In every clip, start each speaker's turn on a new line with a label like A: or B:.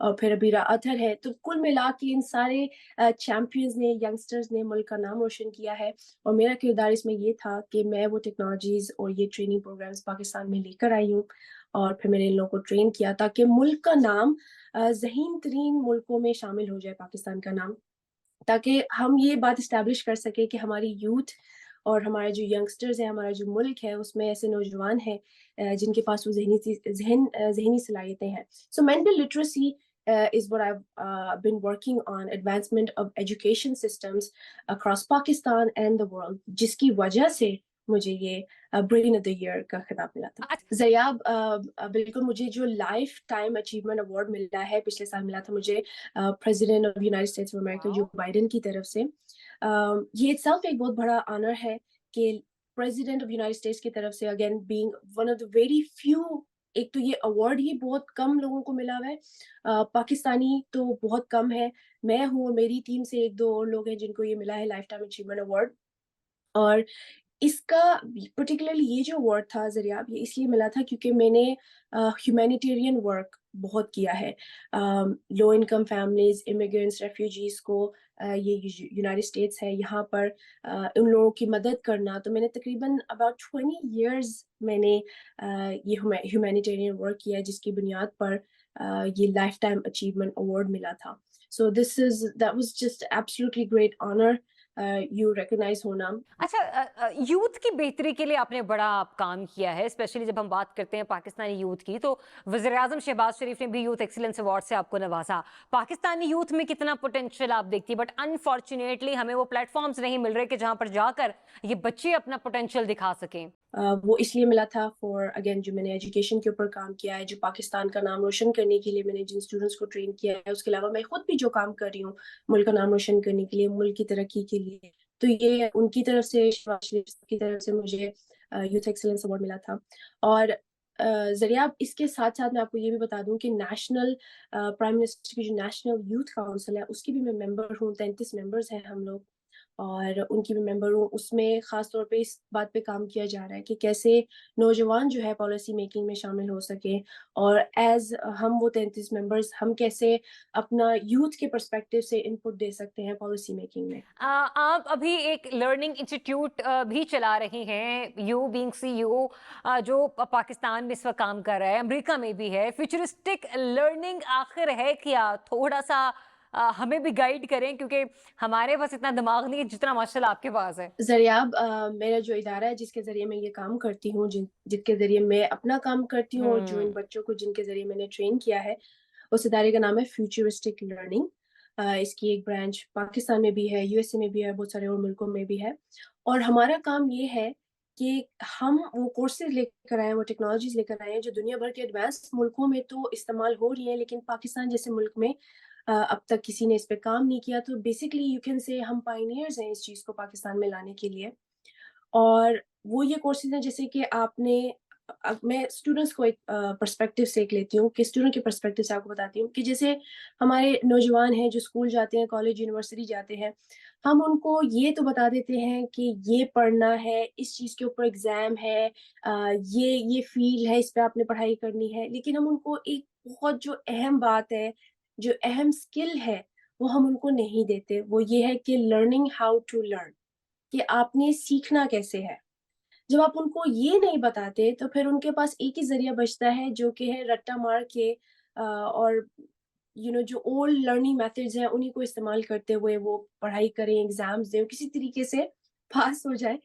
A: اور پھر ابھی اطہر ہے. تو کل ملا کے ان سارے چیمپئنز نے، ینگسٹرز نے ملک کا نام روشن کیا ہے. اور میرا کردار اس میں یہ تھا کہ میں وہ ٹیکنالوجیز اور یہ ٹریننگ پروگرامز پاکستان میں لے کر آئی ہوں، اور پھر میں نے ان لوگوں کو ٹرین کیا تاکہ ملک کا نام ذہین ترین ملکوں میں شامل ہو جائے، پاکستان کا نام، تاکہ ہم یہ بات اسٹیبلش کر سکیں کہ ہماری یوتھ اور ہمارے جو ینگسٹرز ہیں، ہمارا جو ملک ہے، اس میں ایسے نوجوان ہیں جن کے پاس وہ ذہنی صلاحیتیں ہیں. So mental literacy is what I've been working on, advancement of education systems across Pakistan and the world, جس کی وجہ سے مجھے یہ برین آف دا ایئر کا خطاب ملا تھا. زریاب، بالکل مجھے جو لائف ٹائم اچیومنٹ اوارڈ ملا ہے، پچھلے سال ملا تھا مجھے president of United States of America Joe Biden کی طرف سے. یہ اٹ سیلف ایک بہت بڑا آنر ہے کہ پریزیڈنٹ آف یونائٹڈ اسٹیٹس کی طرف سے، again being one of the very few, ایک تو یہ اوارڈ ہی بہت کم لوگوں کو ملا ہوا ہے، پاکستانی تو بہت کم ہے. میں ہوں اور میری ٹیم سے ایک دو اور لوگ ہیں جن کو یہ ملا ہے لائف ٹائم اچیومنٹ اوارڈ. اور اس کا پرٹیکولرلی یہ جو اوارڈ تھا زریاب، یہ اس لیے ملا تھا کیونکہ میں نے ہیومینیٹیرین ورک بہت کیا ہے. Low income families, immigrants, refugees کو، یہ یونائٹڈ اسٹیٹس ہے یہاں پر ان لوگوں کی مدد کرنا. تو میں نے تقریباً اباؤٹ 20 ایئرز میں نے یہ ہیومینیٹیرین ورک کیا ہے، جس کی بنیاد پر یہ لائف ٹائم اچیومنٹ اوارڈ ملا تھا. So that was just absolutely great honour you recognise ہونا.
B: اچھا، یوتھ کی بہتری کے لیے آپ نے بڑا کام کیا ہے، اسپیشلی جب ہم بات کرتے ہیں پاکستانی یوتھ کی، تو وزیر اعظم شہباز شریف نے بھی یوتھ ایکسیلنس ایوارڈ سے آپ کو نوازا. پاکستانی یوتھ میں کتنا پوٹینشیل آپ دیکھتی، بٹ انفارچونیٹلی ہمیں وہ پلیٹ فارمز نہیں مل رہے کہ جہاں پر جا کر یہ بچے اپنا پوٹینشیل دکھا سکیں.
A: وہ اس لیے ملا تھا فور اگین جو میں نے ایجوکیشن کے اوپر کام کیا ہے، جو پاکستان کا نام روشن کرنے کے لیے میں نے جن اسٹوڈنٹس کو ٹرین کیا ہے، اس کے علاوہ میں خود بھی جو کام کر رہی ہوں ملک کا نام روشن کرنے کے لیے، ملک کی ترقی کے لیے. تو یہ ان کی طرف سے، شہباز شریف کی طرف سے مجھے یوتھ ایکسیلنس ایوارڈ ملا تھا. اور زریاب اس کے ساتھ ساتھ میں آپ کو یہ بھی بتا دوں کہ نیشنل پرائم منسٹر کی جو نیشنل یوتھ کاؤنسل ہے، اس کی بھی میں ممبر ہوں. 33 ممبرز ہیں ہم لوگ، اور ان کی بھی ممبر ہوں. اس میں خاص طور پہ اس بات پہ کام کیا جا رہا ہے کہ کیسے نوجوان جو ہے پالیسی میکنگ میں شامل ہو سکے، اور ایز ہم وہ 33 ممبرز ہم کیسے اپنا یوتھ کے پرسپیکٹیو سے ان پٹ دے سکتے ہیں پالیسی میکنگ میں.
B: آپ ابھی ایک لرننگ انسٹیٹیوٹ بھی چلا رہی ہیں، یو بینگ CEO، جو پاکستان میں اس وقت کام کر رہا ہے، امریکہ میں بھی ہے. فیوچرسٹک لرننگ آخر ہے کیا؟ تھوڑا سا ہمیں بھی گائیڈ کریں، کیونکہ ہمارے پاس اتنا دماغ نہیں ہے جتنا ماشاءاللہ آپ کے پاس ہے.
A: زریاب، میرا جو ادارہ ہے جس کے ذریعے میں یہ کام کرتی ہوں، جن کے ذریعے میں اپنا کام کرتی ہوں، اور جو ان بچوں کو جن کے ذریعے میں نے ٹرین کیا ہے، اس ادارے کا نام ہے فیوچرسٹک لرننگ. اس کی ایک برانچ پاکستان میں بھی ہے، USA میں بھی ہے، بہت سارے اور ملکوں میں بھی ہے. اور ہمارا کام یہ ہے کہ ہم وہ کورسز لے کر آئیں، وہ ٹیکنالوجیز لے کر آئیں جو دنیا بھر کے ایڈوانس ملکوں میں تو استعمال ہو رہی ہیں، لیکن پاکستان جیسے ملک میں اب تک کسی نے اس پہ کام نہیں کیا. تو بیسکلی یو کین سے ہم پائنیئرز ہیں اس چیز کو پاکستان میں لانے کے لیے. اور وہ یہ کورسز ہیں جیسے کہ آپ نے، میں اسٹوڈنٹس کو ایک پرسپیکٹیو سے ایک لیتی ہوں، کہ اسٹوڈنٹ کے پرسپیکٹیو سے آپ کو بتاتی ہوں کہ جیسے ہمارے نوجوان ہیں جو اسکول جاتے ہیں، کالج یونیورسٹی جاتے ہیں، ہم ان کو یہ تو بتا دیتے ہیں کہ یہ پڑھنا ہے، اس چیز کے اوپر ایگزام ہے، یہ فیلڈ ہے، اس پہ آپ نے پڑھائی کرنی ہے. لیکن ہم ان کو ایک بہت جو اہم بات ہے، جو اہم اسکل ہے، وہ ہم ان کو نہیں دیتے. وہ یہ ہے کہ لرننگ ہاؤ ٹو لرن، کہ آپ نے سیکھنا کیسے ہے. جب آپ ان کو یہ نہیں بتاتے تو پھر ان کے پاس ایک ہی ذریعہ بچتا ہے، جو کہ ہے رٹا مار کے اور جو اولڈ لرننگ میتھڈز ہیں انہیں کو استعمال کرتے ہوئے وہ پڑھائی کریں، ایگزامز دیں، کسی طریقے سے پاس ہو جائے.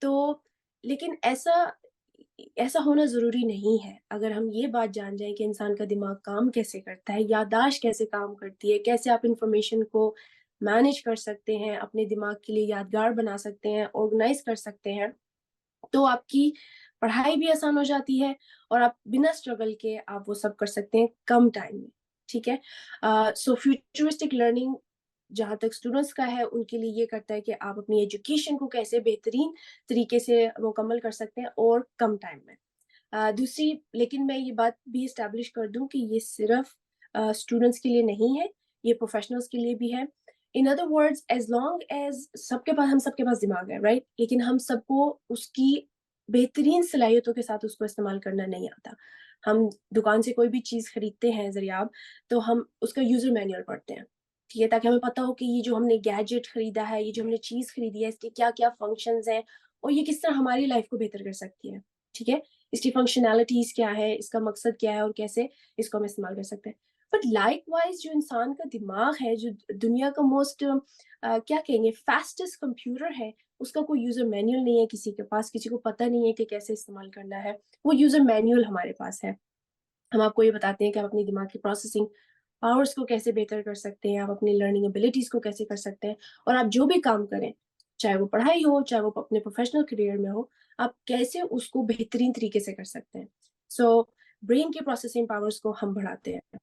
A: تو لیکن ایسا ہونا ضروری نہیں ہے. اگر ہم یہ بات جان جائیں کہ انسان کا دماغ کام کیسے کرتا ہے، یادداشت کیسے کام کرتی ہے، کیسے آپ انفارمیشن کو مینیج کر سکتے ہیں، اپنے دماغ کے لیے یادگار بنا سکتے ہیں، آرگنائز کر سکتے ہیں، تو آپ کی پڑھائی بھی آسان ہو جاتی ہے، اور آپ بنا اسٹرگل کے آپ وہ سب کر سکتے ہیں کم ٹائم میں. ٹھیک ہے. سو فیوچرسٹک لرننگ جہاں تک اسٹوڈنٹس کا ہے، ان کے لیے یہ کرتا ہے کہ آپ اپنی ایجوکیشن کو کیسے بہترین طریقے سے مکمل کر سکتے ہیں اور کم ٹائم میں. دوسری، لیکن میں یہ بات بھی اسٹیبلش کر دوں کہ یہ صرف اسٹوڈنٹس کے لیے نہیں ہے، یہ پروفیشنلس کے لیے بھی ہے. In other words, as long as ہم سب کے پاس دماغ ہے، رائٹ، لیکن ہم سب کو اس کی بہترین صلاحیتوں کے ساتھ اس کو استعمال کرنا نہیں آتا. ہم دکان سے کوئی بھی چیز خریدتے ہیں ذریعہ تو ہم اس کا یوزر مینیول پڑھتے ہیں، ٹھیک ہے، تاکہ ہمیں پتہ ہو کہ یہ جو ہم نے گیجٹ خریدا ہے، یہ جو ہم نے چیز خریدی ہے، اس کے کیا کیا فنکشنز ہیں اور یہ کس طرح ہماری لائف کو بہتر کر سکتی ہے، ٹھیک ہے، اس کی فنکشنالٹیز کیا ہے، اس کا مقصد کیا ہے اور کیسے اس کو ہم استعمال کر سکتے ہیں. بٹ لائک وائز جو انسان کا دماغ ہے، جو دنیا کا موسٹ کیا کہیں گے فاسٹسٹ کمپیوٹر ہے، اس کا کوئی یوزر مینیول نہیں ہے کسی کے پاس، کسی کو پتہ نہیں ہے کہ کیسے استعمال کرنا ہے. وہ یوزر مینیول ہمارے پاس ہے. ہم آپ کو یہ بتاتے ہیں کہ آپ اپنی دماغ کی پروسیسنگ پاورز کو کیسے بہتر کر سکتے ہیں، آپ اپنی لرننگ ابیلٹیز کو کیسے کر سکتے ہیں، اور آپ جو بھی کام کریں، چاہے وہ پڑھائی ہو، چاہے وہ اپنے پروفیشنل کریئر میں ہو، آپ کیسے اس کو بہترین طریقے سے کر سکتے ہیں. سو برین کی پروسیسنگ پاورز کو ہم بڑھاتے ہیں.